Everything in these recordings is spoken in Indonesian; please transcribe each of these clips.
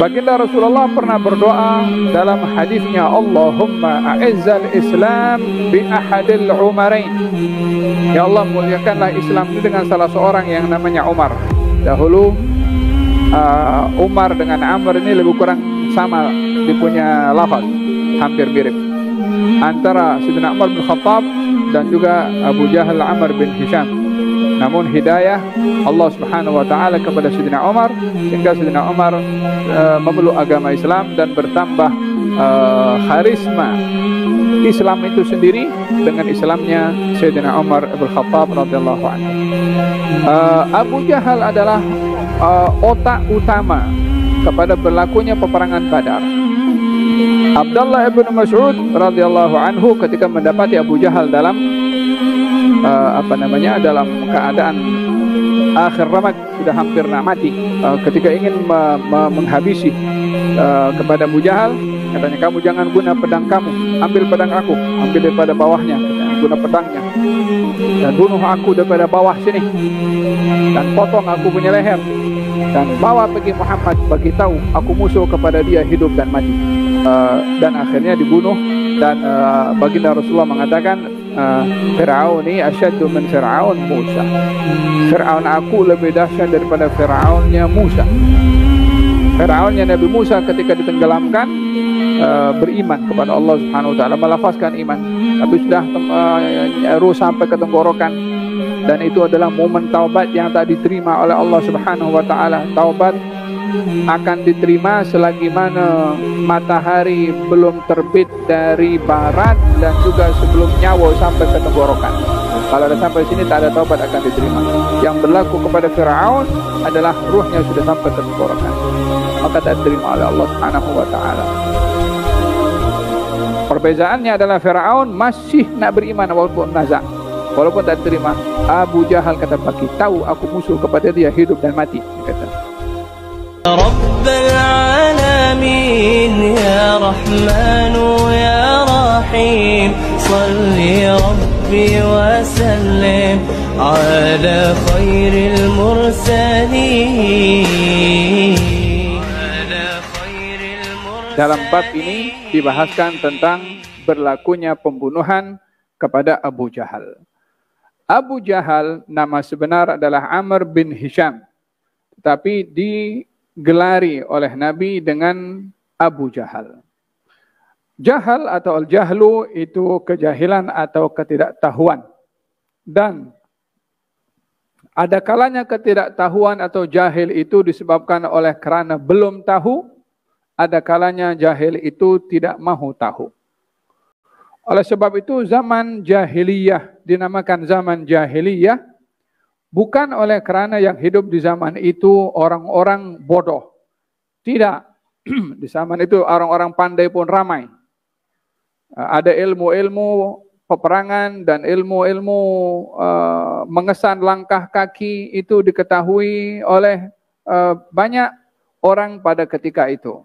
Baginda Rasulullah pernah berdoa dalam hadisnya, Allahumma a'izzal Islam bi ahadil umarain. Ya Allah, muliakanlah Islam ini dengan salah seorang yang namanya Umar. Dahulu Umar dengan Amr ini lebih kurang sama, dia punya lafaz hampir mirip, antara Sayyidina Umar bin Khattab dan juga Abu Jahal Amr bin Hisham. Namun hidayah Allah Subhanahu wa taala kepada Sayyidina Umar sehingga Sayyidina Umar memeluk agama Islam dan bertambah karisma Islam itu sendiri dengan Islamnya Sayyidina Umar bin Khattab radhiyallahu anhu. Abu Jahal adalah otak utama kepada berlakunya peperangan Badar. Abdullah ibn Mas'ud radhiyallahu anhu ketika mendapati Abu Jahal dalam dalam keadaan akhir ramat, sudah hampir nak mati, ketika ingin menghabisi kepada Abu Jahal, katanya, kamu jangan guna pedang kamu, ambil pedang aku, ambil daripada bawahnya, katanya, guna pedangnya dan bunuh aku daripada bawah sini dan potong aku punya leher dan bawa pergi Muhammad, bagi tahu aku musuh kepada dia hidup dan mati. Dan akhirnya dibunuh. Dan baginda Rasulullah mengatakan, Fir'aun ini asyaddu min Fir'aun Musa. Fir'aun aku lebih dahsyat daripada Fir'aunnya Musa. Fir'aunnya Nabi Musa ketika ditenggelamkan beriman kepada Allah Subhanahu wa taala, melafazkan iman, tapi sudah ruh sampai ke tenggorokan. Dan itu adalah momen taubat yang tak diterima oleh Allah Subhanahu wa taala. Taubat akan diterima selagi mana matahari belum terbit dari barat dan juga sebelum nyawa sampai ke tenggorokan. Kalau ada sampai sini tak ada taubat akan diterima. Yang berlaku kepada Fir'aun adalah ruhnya sudah sampai ke tenggorokan, maka tak diterima oleh Allah Subhanahu wa taala. Perbezaannya adalah Fir'aun masih nak beriman walaupun nazak, walaupun tak diterima. Abu Jahal kata, bagi tahu aku musuh kepada dia hidup dan mati, dia kata. Rabbal alamin ya Rahman ya Rahim, salli Rabbi wa sallim ala khairil mursalin. Dalam bab ini dibahaskan tentang berlakunya pembunuhan kepada Abu Jahal. Abu Jahal nama sebenar adalah Amr bin Hisham, tetapi digelari oleh Nabi dengan Abu Jahal. Jahal atau al-jahlu itu kejahilan atau ketidaktahuan. Dan ada kalanya ketidaktahuan atau jahil itu disebabkan oleh kerana belum tahu, ada kalanya jahil itu tidak mahu tahu. Oleh sebab itu zaman jahiliyah dinamakan zaman jahiliyah bukan oleh kerana yang hidup di zaman itu orang-orang bodoh. Tidak. Di zaman itu orang-orang pandai pun ramai. Ada ilmu-ilmu peperangan dan ilmu-ilmu mengesan langkah kaki itu diketahui oleh banyak orang pada ketika itu.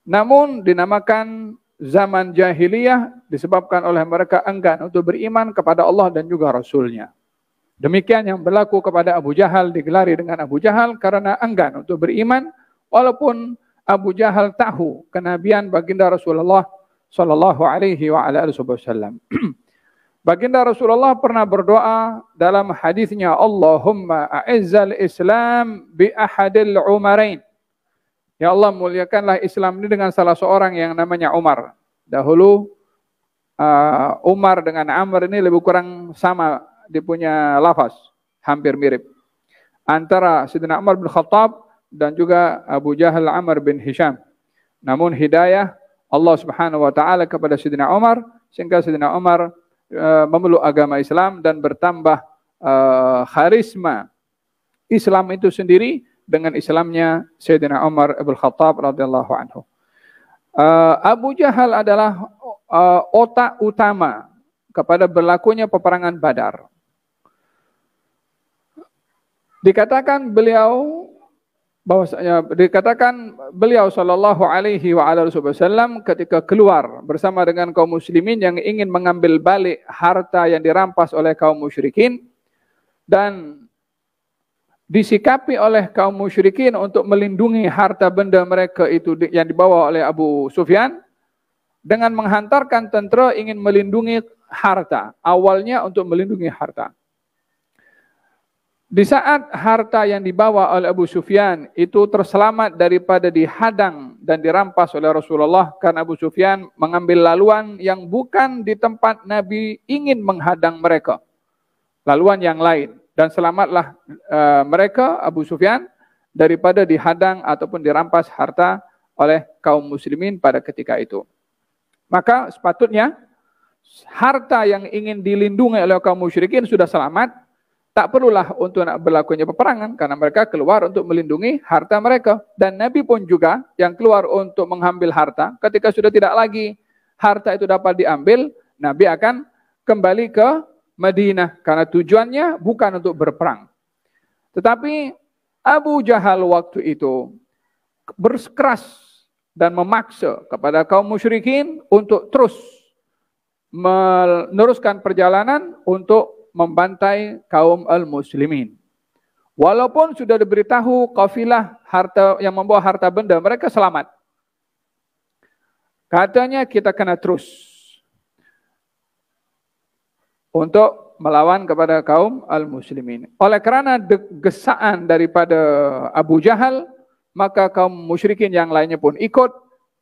Namun dinamakan zaman jahiliyah disebabkan oleh mereka enggan untuk beriman kepada Allah dan juga Rasulnya. Demikian yang berlaku kepada Abu Jahal, digelari dengan Abu Jahal karena enggan untuk beriman, walaupun Abu Jahal tahu kenabian baginda Rasulullah sallallahu alaihi wa ala alihi wasallam. Baginda Rasulullah pernah berdoa dalam hadisnya, Allahumma a'izzal Islam bi ahadil umarain. Ya Allah, muliakanlah Islam ini dengan salah seorang yang namanya Umar. Dahulu Umar dengan Amr ini lebih kurang sama, dia punya lafaz hampir mirip, antara Sayyidina Umar bin Khattab dan juga Abu Jahal Amr bin Hisham. Namun hidayah Allah Subhanahu wa taala kepada Sayyidina Umar sehingga Sayyidina Umar memeluk agama Islam dan bertambah karisma Islam itu sendiri dengan Islamnya Sayyidina Umar bin Khattab radhiyallahu anhu. Abu Jahal adalah otak utama kepada berlakunya peperangan Badar. Dikatakan beliau sallallahu alaihi wa alihi wasallam ketika keluar bersama dengan kaum muslimin yang ingin mengambil balik harta yang dirampas oleh kaum musyrikin, dan disikapi oleh kaum musyrikin untuk melindungi harta benda mereka itu yang dibawa oleh Abu Sufyan dengan menghantarkan tentera ingin melindungi harta. Awalnya untuk melindungi harta. Di saat harta yang dibawa oleh Abu Sufyan itu terselamat daripada dihadang dan dirampas oleh Rasulullah, karena Abu Sufyan mengambil laluan yang bukan di tempat Nabi ingin menghadang mereka. Laluan yang lain. Dan selamatlah mereka, Abu Sufyan, daripada dihadang ataupun dirampas harta oleh kaum muslimin pada ketika itu. Maka sepatutnya harta yang ingin dilindungi oleh kaum musyrikin sudah selamat, tak perlulah untuk nak berlakunya peperangan, karena mereka keluar untuk melindungi harta mereka. Dan Nabi pun juga yang keluar untuk mengambil harta, ketika sudah tidak lagi harta itu dapat diambil, Nabi akan kembali ke Madinah, karena tujuannya bukan untuk berperang. Tetapi Abu Jahal waktu itu bersikeras dan memaksa kepada kaum musyrikin untuk terus meneruskan perjalanan untuk membantai kaum al-muslimin. Walaupun sudah diberitahu kafilah harta yang membawa harta benda mereka selamat. Katanya kita kena terus untuk melawan kepada kaum al-muslimin. Oleh kerana gesaan daripada Abu Jahal, maka kaum musyrikin yang lainnya pun ikut.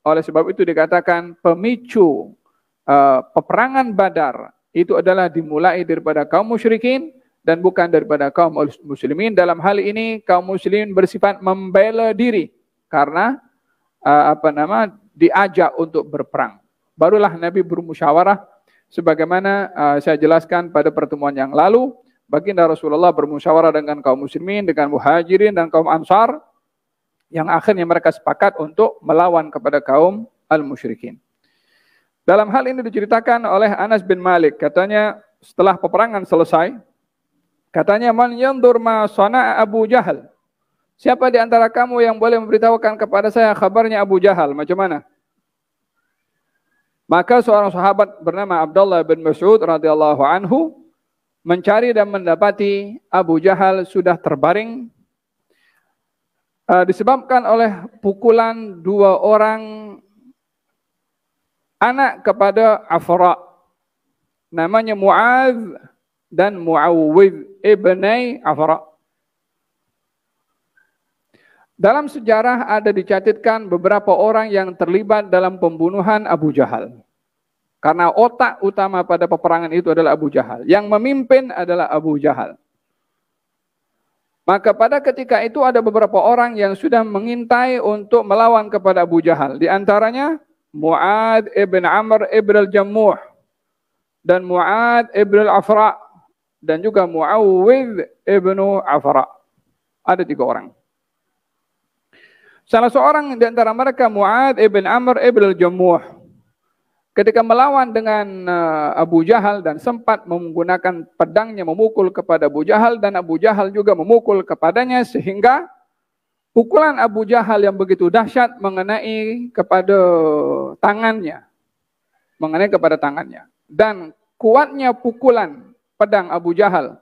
Oleh sebab itu dikatakan pemicu peperangan Badar itu adalah dimulai daripada kaum musyrikin dan bukan daripada kaum muslimin. Dalam hal ini kaum muslimin bersifat membela diri karena diajak untuk berperang. Barulah Nabi bermusyawarah. Sebagaimana saya jelaskan pada pertemuan yang lalu, baginda Rasulullah bermusyawarah dengan kaum muslimin, dengan muhajirin dan kaum ansar, yang akhirnya mereka sepakat untuk melawan kepada kaum al-musyrikin. Dalam hal ini diceritakan oleh Anas bin Malik, katanya setelah peperangan selesai, katanya, man yandur ma sana'a Abu Jahal. Siapa di antara kamu yang boleh memberitahukan kepada saya kabarnya Abu Jahal, macam mana? Maka seorang sahabat bernama Abdullah bin Mas'ud radhiyallahu anhu mencari dan mendapati Abu Jahal sudah terbaring disebabkan oleh pukulan dua orang anak kepada Afra, namanya Mu'adz dan Mu'awwidh ibnai Afra. Dalam sejarah ada dicatatkan beberapa orang yang terlibat dalam pembunuhan Abu Jahal. Karena otak utama pada peperangan itu adalah Abu Jahal. Yang memimpin adalah Abu Jahal. Maka pada ketika itu ada beberapa orang yang sudah mengintai untuk melawan kepada Abu Jahal. Di antaranya Mu'adz ibn Amr ibn al-Jammuh dan Mu'adz ibn al-Afra dan juga Mu'awwidh ibn Afra. Ada 3 orang. Salah seorang di antara mereka Mu'adz ibn Amr ibn al-Jammuh ketika melawan dengan Abu Jahal dan sempat menggunakan pedangnya memukul kepada Abu Jahal dan Abu Jahal juga memukul kepadanya sehingga pukulan Abu Jahal yang begitu dahsyat mengenai kepada tangannya. Dan kuatnya pukulan pedang Abu Jahal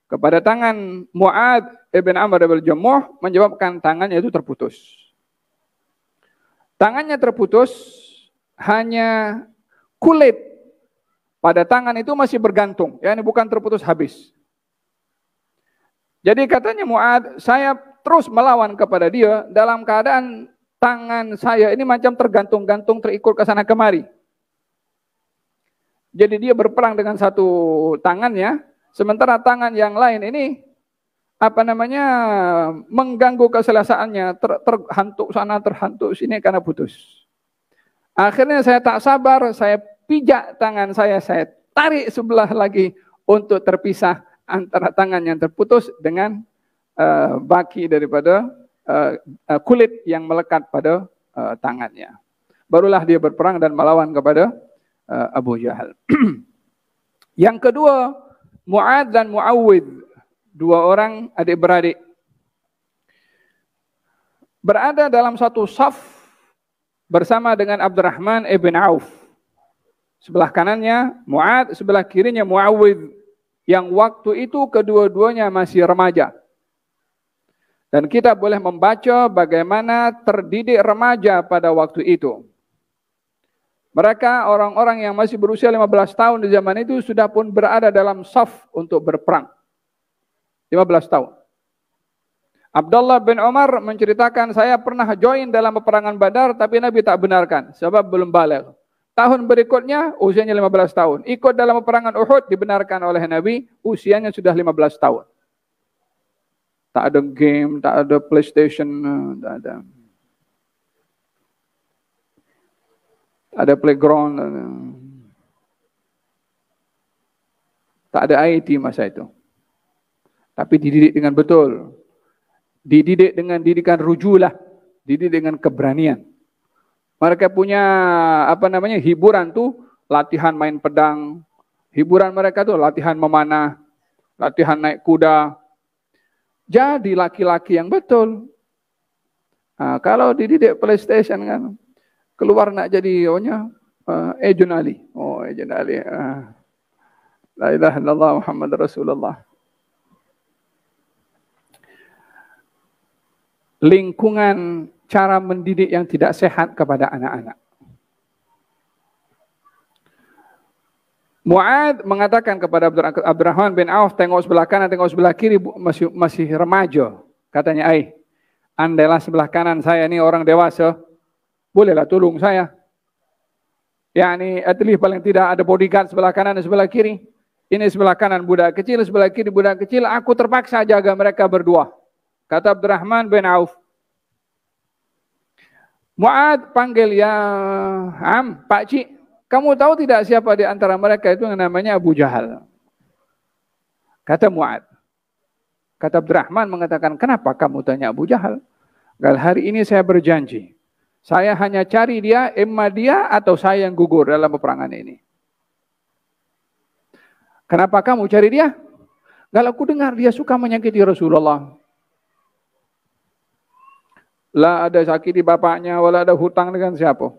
kepada tangan Mu'adz ibn Amr ibn al-Jammuh menyebabkan tangannya itu terputus. Tangannya terputus, hanya kulit pada tangan itu masih bergantung. Ya, ini bukan terputus habis. Jadi katanya Mu'adz, saya terus melawan kepada dia dalam keadaan tangan saya ini macam tergantung-gantung, terikut ke sana kemari. Jadi dia berperang dengan satu tangannya, sementara tangan yang lain ini mengganggu keselesaannya, terhantuk sana, terhantuk sini karena putus. Akhirnya saya tak sabar, saya pijak tangan saya tarik sebelah lagi untuk terpisah antara tangan yang terputus dengan baki daripada kulit yang melekat pada tangannya. Barulah dia berperang dan melawan kepada Abu Jahal. Yang kedua, Mu'adz dan Mu'awwidh, 2 orang adik-beradik, berada dalam satu saf bersama dengan Abdurrahman ibn Auf. Sebelah kanannya Mu'adz, sebelah kirinya Mu'awwidh, yang waktu itu kedua-duanya masih remaja. Dan kita boleh membaca bagaimana terdidik remaja pada waktu itu. Mereka orang-orang yang masih berusia 15 tahun di zaman itu sudah pun berada dalam saf untuk berperang. 15 tahun. Abdullah bin Umar menceritakan, saya pernah join dalam peperangan Badar tapi Nabi tak benarkan sebab belum baligh. Tahun berikutnya usianya 15 tahun. Ikut dalam peperangan Uhud dibenarkan oleh Nabi, usianya sudah 15 tahun. Tak ada game, tak ada PlayStation, tak ada. Tak ada playground. Tak ada IT masa itu. Tapi dididik dengan betul. Dididik dengan didikan rujulah, dididik dengan keberanian. Mereka punya hiburan tuh latihan main pedang. Hiburan mereka tuh latihan memanah, latihan naik kuda. Jadi laki-laki yang betul. Nah, kalau dididik PlayStation kan keluar nak jadi Agent Ali. Oh, Agent Ali. La ilaha illallah Muhammad Rasulullah. Lingkungan cara mendidik yang tidak sehat kepada anak-anak. Mu'ad mengatakan kepada Abdurrahman bin Auf, tengok sebelah kanan, tengok sebelah kiri, masih remaja. Katanya, andailah sebelah kanan saya ini orang dewasa, bolehlah tolong saya. Yani at least paling tidak ada bodyguard sebelah kanan dan sebelah kiri. Ini sebelah kanan budak kecil, sebelah kiri budak kecil, aku terpaksa jaga mereka berdua. Kata Abdurrahman bin Auf. Mu'ad panggil, ya Pak Cik, kamu tahu tidak siapa di antara mereka itu yang namanya Abu Jahal? Kata Mu'ad. Kata Abdurrahman mengatakan, kenapa kamu tanya Abu Jahal? Hari ini saya berjanji, saya hanya cari dia, emma dia atau saya yang gugur dalam peperangan ini. Kenapa kamu cari dia? Kalau aku dengar dia suka menyakiti Rasulullah. Lah ada sakiti bapaknya, wala ada hutang dengan siapa.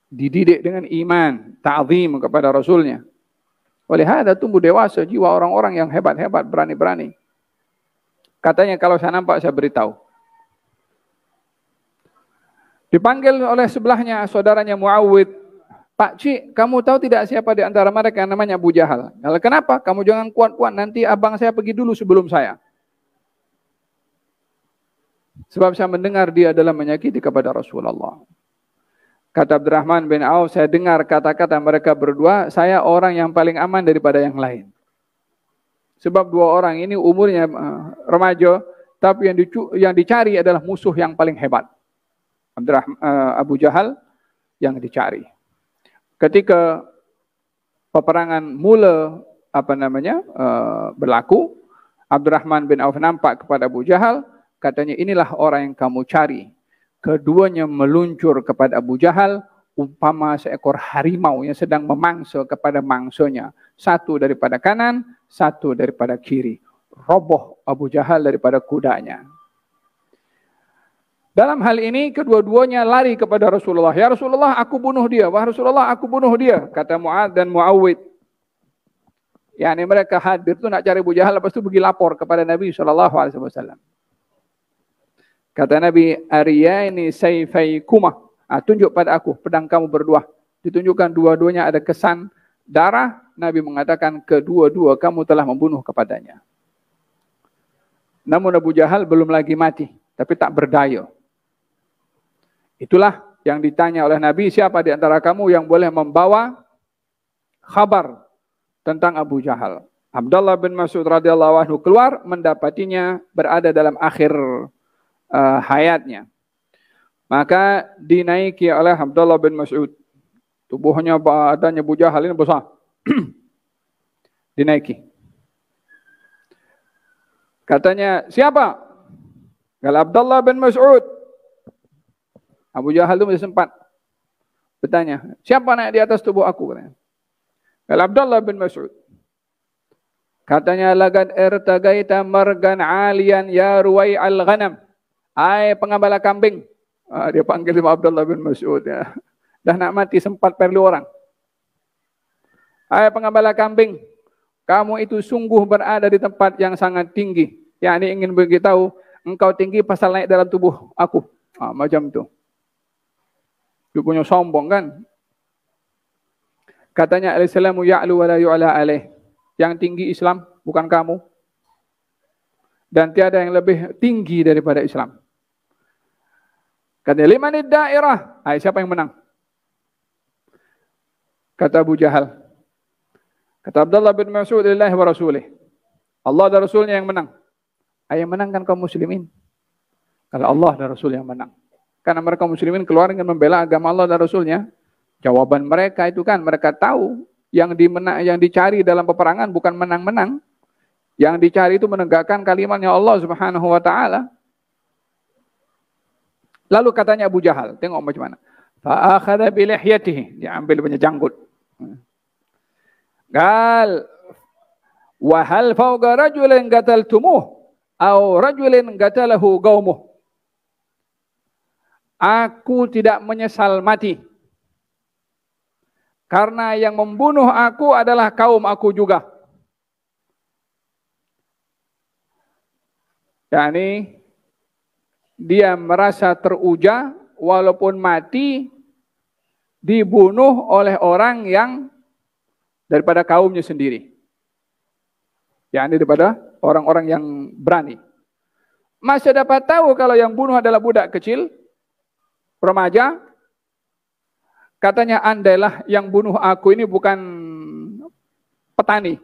Dididik dengan iman, ta'zim kepada Rasulnya. Oleh hada tumbuh dewasa jiwa orang-orang yang hebat-hebat, berani-berani. Katanya kalau saya nampak saya beritahu. Dipanggil oleh sebelahnya saudaranya Muawid. Pak Cik, kamu tahu tidak siapa di antara mereka yang namanya Abu Jahal? Kenapa? Kamu jangan kuat-kuat, nanti abang saya pergi dulu sebelum saya. Sebab saya mendengar dia adalah menyakiti kepada Rasulullah. Kata Abdurrahman bin Auf, saya dengar kata-kata mereka berdua, saya orang yang paling aman daripada yang lain. Sebab dua orang ini umurnya remaja, tapi yang dicari adalah musuh yang paling hebat. Abu Jahal yang dicari. Ketika peperangan mula berlaku, Abdurrahman bin Auf nampak kepada Abu Jahal, katanya inilah orang yang kamu cari. Keduanya meluncur kepada Abu Jahal umpama seekor harimau yang sedang memangsa kepada mangsanya. Satu daripada kanan, satu daripada kiri. Roboh Abu Jahal daripada kudanya. Dalam hal ini kedua-duanya lari kepada Rasulullah. Ya Rasulullah, aku bunuh dia. Wah Rasulullah, aku bunuh dia. Kata Mu'ad dan Muawid. Yani mereka hadir tu nak cari Abu Jahal, lepas tu pergi lapor kepada Nabi SAW. Kata Nabi, Ariyani sayfaykuma. Tunjuk pada aku pedang kamu berdua. Ditunjukkan dua-duanya ada kesan darah. Nabi mengatakan kedua-dua kamu telah membunuh kepadanya. Namun Abu Jahal belum lagi mati, tapi tak berdaya. Itulah yang ditanya oleh Nabi, siapa di antara kamu yang boleh membawa kabar tentang Abu Jahal? Abdullah bin Mas'ud radhiyallahu anhu keluar, mendapatinya berada dalam akhir hayatnya. Maka dinaiki oleh Abdullah bin Mas'ud. Tubuhnya badannya Abu Jahal ini besar. Dinaiki. Katanya, siapa? Kalau Abdullah bin Mas'ud. Abu Jahal itu masih sempat bertanya, siapa naik di atas tubuh aku? Kalau Abdullah bin Mas'ud. Katanya, lagad irtagaita margan alian ya ruwai al-ghanam. Pengembala kambing. Dia panggil sama Abdullah bin Mas'ud. Ya. Dah nak mati sempat perlu orang. Pengembala kambing. Kamu itu sungguh berada di tempat yang sangat tinggi. Yang ini ingin beritahu, engkau tinggi pasal naik dalam tubuh aku. Macam tu. Dia punya sombong kan. Katanya al-Islamu ya'lu wa la yu'la alaih. Yang tinggi Islam bukan kamu. Dan tiada yang lebih tinggi daripada Islam. Katanya limanid dairah. Siapa yang menang? Kata Abu Jahal. Kata Abdullah bin Mas'ud lillahi wa rasulih. Allah dan Rasulnya yang menang. Yang menang kan kaum muslimin. Kalau Allah dan Rasul yang menang. Karena mereka muslimin keluar dengan membela agama Allah dan Rasulnya. Jawaban mereka itu kan, mereka tahu yang dicari dalam peperangan bukan menang-menang. Yang dicari itu menegakkan kalimatnya Allah Subhanahu wa taala. Lalu katanya Abu Jahal, tengok macam mana. Fa akhadha bi lihyatihi, dia ambil punya janggut. Gal wa hal fawqa rajulin qataltumuh aw rajulin qatalahu qaumuh. Aku tidak menyesal mati. Karena yang membunuh aku adalah kaum aku juga. Yani dia merasa teruja walaupun mati dibunuh oleh orang yang daripada kaumnya sendiri. Yani daripada orang-orang yang berani. Masih dapat tahu kalau yang bunuh adalah budak kecil, remaja. Katanya andailah yang bunuh aku ini bukan petani.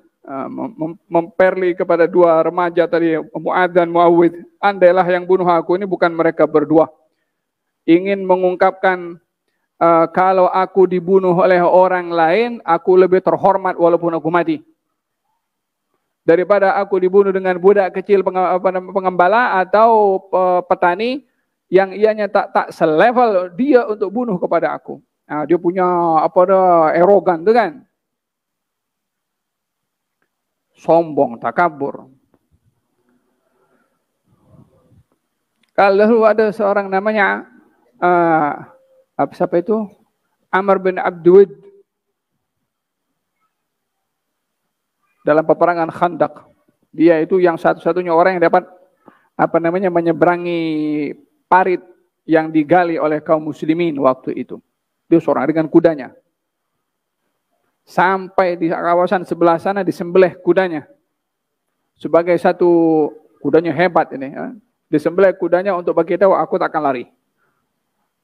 Memperli kepada dua remaja tadi, Mu'adz dan Muawwidh. Andailah yang bunuh aku ini bukan mereka berdua. Ingin mengungkapkan kalau aku dibunuh oleh orang lain, aku lebih terhormat walaupun aku mati. Daripada aku dibunuh dengan budak kecil pengembala atau petani yang ianya tak selevel dia untuk bunuh kepada aku. Dia punya erogan tu kan. Sombong, takabur. Kalau ada seorang namanya siapa itu? Amr bin Abdud. Dalam peperangan Khandaq. Dia itu yang satu-satunya orang yang dapat menyeberangi parit yang digali oleh kaum muslimin waktu itu. Dia seorang dengan kudanya. Sampai di kawasan sebelah sana disembelih kudanya. Sebagai satu kudanya hebat ini. Disembelih kudanya untuk bagi tahu aku tak akan lari.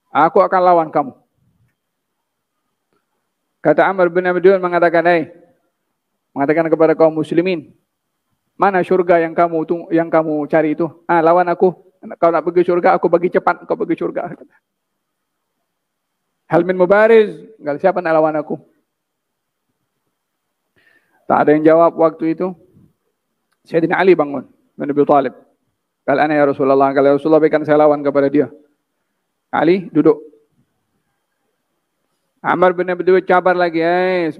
Aku akan lawan kamu. Kata Amr bin Abdul mengatakan kepada kaum muslimin, mana syurga yang kamu cari itu? Lawan aku. Kau nak pergi syurga, aku bagi cepat kau pergi syurga. Hal min mubariz, enggak siapa nak lawan aku? Tak ada yang jawab waktu itu. Sayyidina Ali bangun, bin Abi Thalib. Kala ana ya Rasulullah, kalau Rasulullah berikan saya lawan kepada dia. Ali duduk. Amr bin Abdul cabar lagi,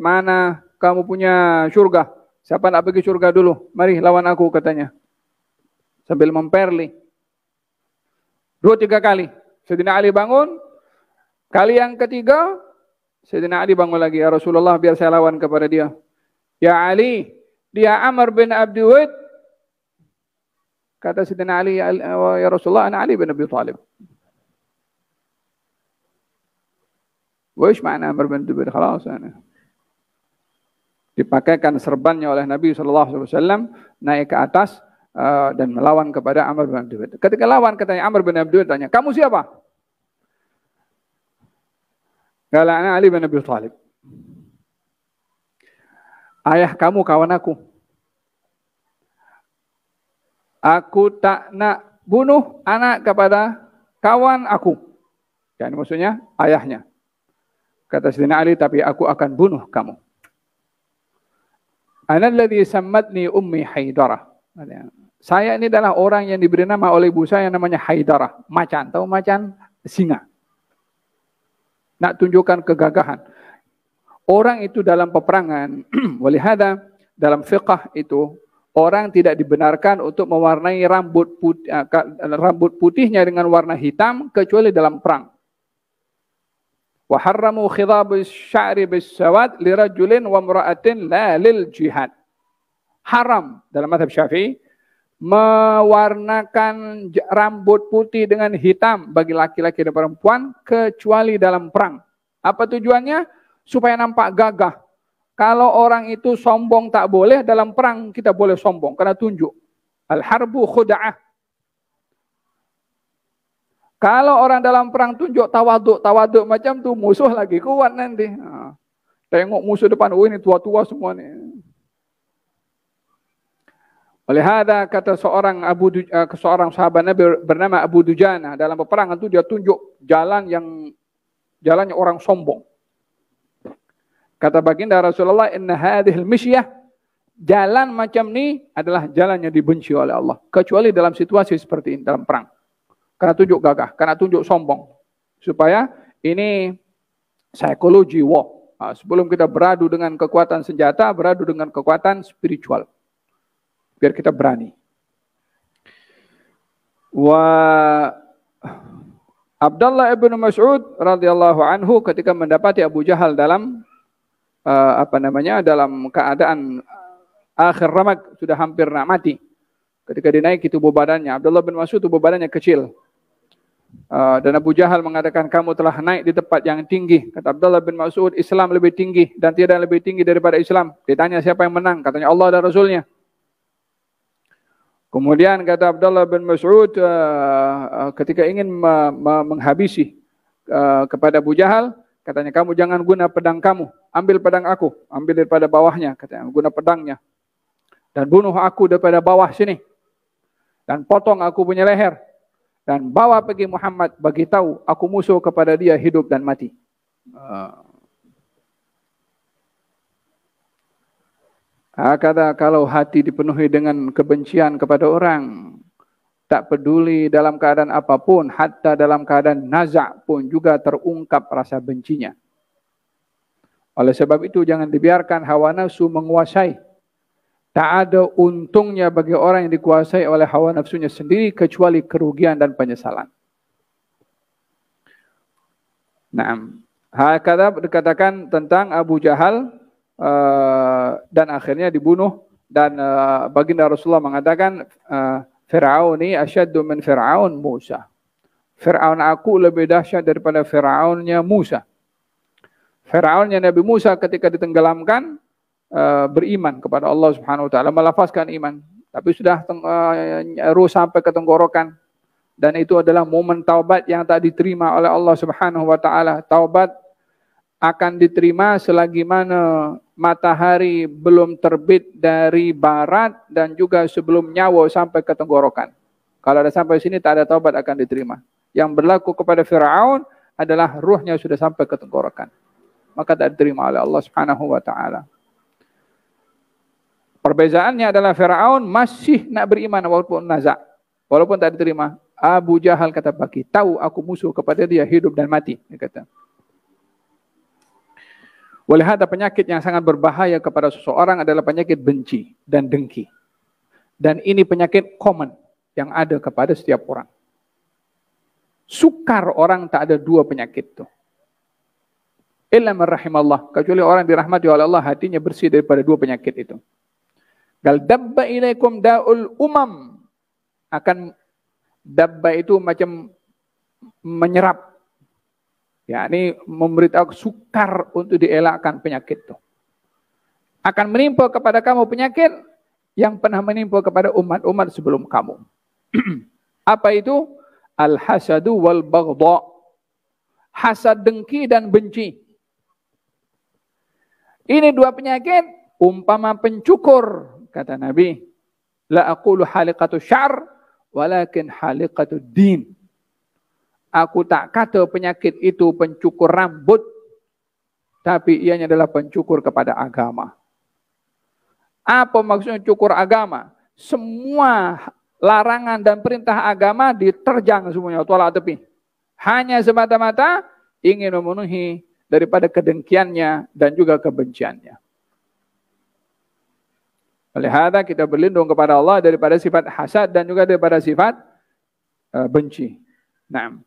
mana kamu punya syurga? Siapa nak pergi syurga dulu? Mari lawan aku katanya. Sambil memperli. 2-3 kali. Sayyidina Ali bangun. Kali yang ketiga, Sayyidina Ali bangun lagi. Ya Rasulullah, biar saya lawan kepada dia. Ya Ali, dia Amr bin Abdul. Kata Sayyidina Ali, ya Rasulullah, ana Ali bin Abi Thalib. Wish makna Amr bin Abdul? Khalas. Dipakaikan serbannya oleh Nabi SAW, naik ke atas dan melawan kepada Amr bin Abdul. Ketika lawan, katanya Amr bin Abdul tanya, kamu siapa? Kala ana Ali bin Abi Thalib. Ayah kamu kawan aku. Aku tak nak bunuh anak kepada kawan aku. Yani maksudnya ayahnya. Kata Sayyidina Ali, tapi aku akan bunuh kamu. Ana alladhi sammatni ummi Haidarah. Saya ini adalah orang yang diberi nama oleh ibu saya yang namanya Haidarah. Macan, tahu macan? Singa. Nak tunjukkan kegagahan. Orang itu dalam peperangan, walihada dalam fiqh itu, orang tidak dibenarkan untuk mewarnai rambut putihnya dengan warna hitam kecuali dalam perang. Wa harramu khidab asy-sya'ri bis-sawad li rajulin wa imra'atin la lil jihad. Haram dalam mazhab Syafi'i mewarnakan rambut putih dengan hitam bagi laki-laki dan perempuan kecuali dalam perang. Apa tujuannya? Supaya nampak gagah. Kalau orang itu sombong tak boleh, dalam perang kita boleh sombong karena tunjuk. Al-harbu khuda'ah. Kalau orang dalam perang tunjuk tawaduk macam tu, musuh lagi kuat nanti. Tengok musuh depan, oh ini tua-tua semua ni. Oleh hada kata seorang sahabat Nabi bernama Abu Dujana, dalam peperangan itu dia tunjuk jalannya orang sombong. Kata baginda Rasulullah, inna hadhil misyah, jalan macam ni adalah jalan yang dibenci oleh Allah, kecuali dalam situasi seperti ini, dalam perang. Karena tunjuk gagah, karena tunjuk sombong. Supaya ini psikologi war. Sebelum kita beradu dengan kekuatan senjata, beradu dengan kekuatan spiritual. Biar kita berani. Abdullah ibn Mas'ud radhiyallahu anhu ketika mendapati Abu Jahal dalam dalam keadaan akhir ramak, sudah hampir nak mati. Ketika dinaiki tubuh badannya, Abdullah bin Mas'ud tubuh badannya kecil. Dan Abu Jahal mengatakan, kamu telah naik di tempat yang tinggi. Kata Abdullah bin Mas'ud, Islam lebih tinggi dan tidak lebih tinggi daripada Islam. Ditanya siapa yang menang, katanya Allah dan Rasulnya. Kemudian kata Abdullah bin Mas'ud, ketika ingin menghabisi kepada Abu Jahal, katanya, kamu jangan guna pedang kamu, ambil pedang aku, ambil daripada bawahnya, katanya, guna pedangnya. Dan bunuh aku daripada bawah sini. Dan potong aku punya leher. Dan bawa pergi Muhammad, bagi tahu aku musuh kepada dia hidup dan mati. Kata kalau hati dipenuhi dengan kebencian kepada orang, tak peduli dalam keadaan apapun, hatta dalam keadaan nazak pun juga terungkap rasa bencinya. Oleh sebab itu jangan dibiarkan hawa nafsu menguasai. Tak ada untungnya bagi orang yang dikuasai oleh hawa nafsunya sendiri kecuali kerugian dan penyesalan. Naam. Hakadha dikatakan tentang Abu Jahal dan akhirnya dibunuh, dan baginda Rasulullah mengatakan Fir'auni asyaddu min Fir'aun Musa. Fir'aun aku lebih dahsyat daripada Fir'aunnya Musa. Fir'aunnya Nabi Musa ketika ditenggelamkan beriman kepada Allah Subhanahu wa taala, melafazkan iman, tapi sudah ruh sampai ke tenggorokan, dan itu adalah momen taubat yang tak diterima oleh Allah Subhanahu wa taala. Taubat akan diterima selagi mana matahari belum terbit dari barat dan juga sebelum nyawa sampai ke tenggorokan. Kalau ada sampai sini tak ada taubat akan diterima. Yang berlaku kepada Fir'aun adalah ruhnya sudah sampai ke tenggorokan, maka tak diterima oleh Allah Subhanahu wa taala. Perbezaannya adalah Fir'aun masih nak beriman walaupun nazak, walaupun tak diterima. Abu Jahal kata, bagi tahu aku musuh kepada dia hidup dan mati, dia kata. Oleh ada penyakit yang sangat berbahaya kepada seseorang adalah penyakit benci dan dengki. Dan ini penyakit common yang ada kepada setiap orang. Sukar orang tak ada dua penyakit itu. Illa man rahimallah, kecuali orang dirahmati oleh Allah hatinya bersih daripada dua penyakit itu. Gal dabba ilaikum da'ul umam, akan dabba itu macam menyerap, yakni memberitahu sukar untuk dielakkan penyakit itu. Akan menimpa kepada kamu penyakit yang pernah menimpa kepada umat-umat sebelum kamu. Apa itu? Al-hasadu wal baghdha, hasad, dengki dan benci. Ini dua penyakit umpama pencukur, kata Nabi. La aqulu haliqatu syar, walakin haliqatu din. Aku tak kata penyakit itu pencukur rambut, tapi ianya adalah pencukur kepada agama. Apa maksudnya cukur agama? Semua larangan dan perintah agama diterjang semuanya, tolak tepi. Hanya semata-mata ingin memenuhi daripada kedengkiannya dan juga kebenciannya. Oleh hada kita berlindung kepada Allah daripada sifat hasad dan juga daripada sifat benci. Naam.